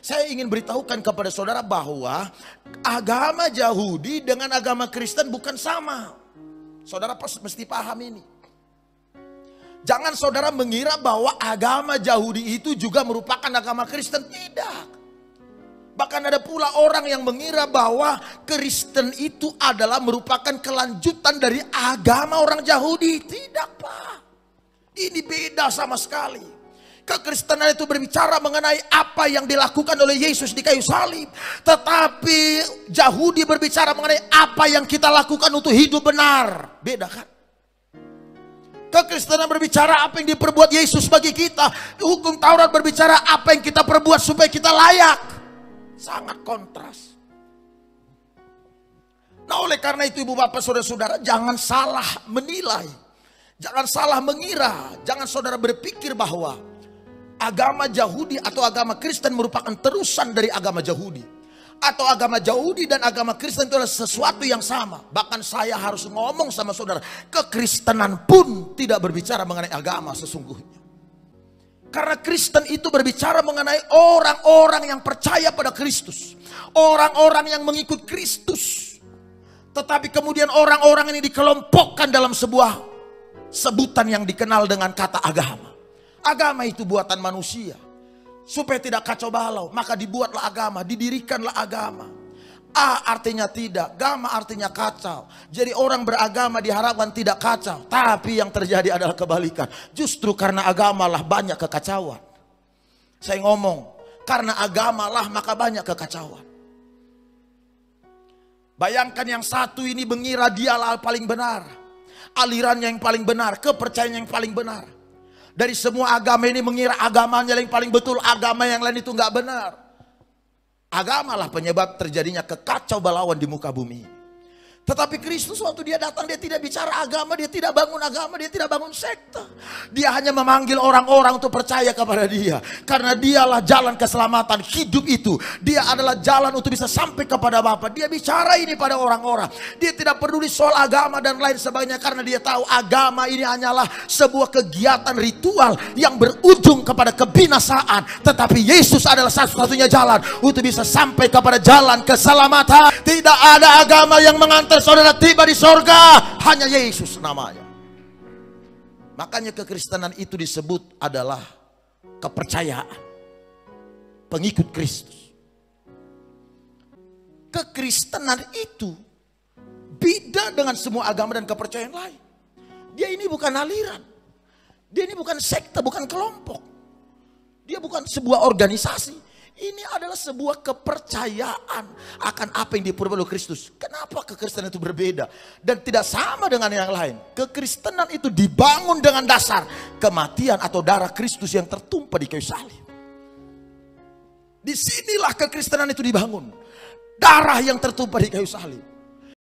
Saya ingin beritahukan kepada saudara bahwa agama Yahudi dengan agama Kristen bukan sama. Saudara mesti paham ini. Jangan saudara mengira bahwa agama Yahudi itu juga merupakan agama Kristen. Tidak. Bahkan ada pula orang yang mengira bahwa Kristen itu adalah merupakan kelanjutan dari agama orang Yahudi. Tidak, Pak. Ini beda sama sekali. Kekristenan itu berbicara mengenai apa yang dilakukan oleh Yesus di kayu salib. Tetapi Yahudi berbicara mengenai apa yang kita lakukan untuk hidup benar. Beda kan? Kekristenan berbicara apa yang diperbuat Yesus bagi kita. Hukum Taurat berbicara apa yang kita perbuat supaya kita layak. Sangat kontras. Nah, oleh karena itu ibu bapak saudara-saudara, jangan salah menilai. Jangan salah mengira. Jangan saudara berpikir bahwa agama Yahudi atau agama Kristen merupakan terusan dari agama Yahudi. Atau agama Yahudi dan agama Kristen itu adalah sesuatu yang sama. Bahkan saya harus ngomong sama saudara, kekristenan pun tidak berbicara mengenai agama sesungguhnya. Karena Kristen itu berbicara mengenai orang-orang yang percaya pada Kristus. Orang-orang yang mengikut Kristus. Tetapi kemudian orang-orang ini dikelompokkan dalam sebuah sebutan yang dikenal dengan kata agama. Agama itu buatan manusia. Supaya tidak kacau balau, maka dibuatlah agama, didirikanlah agama. A artinya tidak, gama artinya kacau. Jadi orang beragama diharapkan tidak kacau. Tapi yang terjadi adalah kebalikan. Justru karena agamalah banyak kekacauan. Saya ngomong, karena agamalah maka banyak kekacauan. Bayangkan yang satu ini mengira dialah paling benar. Alirannya yang paling benar, kepercayaannya yang paling benar. Dari semua agama ini mengira agamanya yang paling betul, agama yang lain itu nggak benar. Agamalah penyebab terjadinya kekacau balauan di muka bumi. Tetapi Kristus waktu dia datang, dia tidak bicara agama, dia tidak bangun agama, dia tidak bangun sekte. Dia hanya memanggil orang-orang untuk percaya kepada dia. Karena dialah jalan keselamatan hidup itu. Dia adalah jalan untuk bisa sampai kepada Bapa. Dia bicara ini pada orang-orang. Dia tidak peduli soal agama dan lain sebagainya. Karena dia tahu agama ini hanyalah sebuah kegiatan ritual yang berujung kepada kebinasaan. Tetapi Yesus adalah satu-satunya jalan untuk bisa sampai kepada jalan keselamatan. Tidak ada agama yang mengantar saudara tiba di sorga, hanya Yesus namanya. Makanya kekristenan itu disebut adalah kepercayaan pengikut Kristus. Kekristenan itu beda dengan semua agama dan kepercayaan lain. Dia ini bukan aliran, dia ini bukan sekte, bukan kelompok, dia bukan sebuah organisasi. Ini adalah sebuah kepercayaan akan apa yang diperbuat oleh Kristus. Kenapa kekristenan itu berbeda dan tidak sama dengan yang lain? Kekristenan itu dibangun dengan dasar kematian atau darah Kristus yang tertumpah di kayu salib. Disinilah kekristenan itu dibangun. Darah yang tertumpah di kayu salib.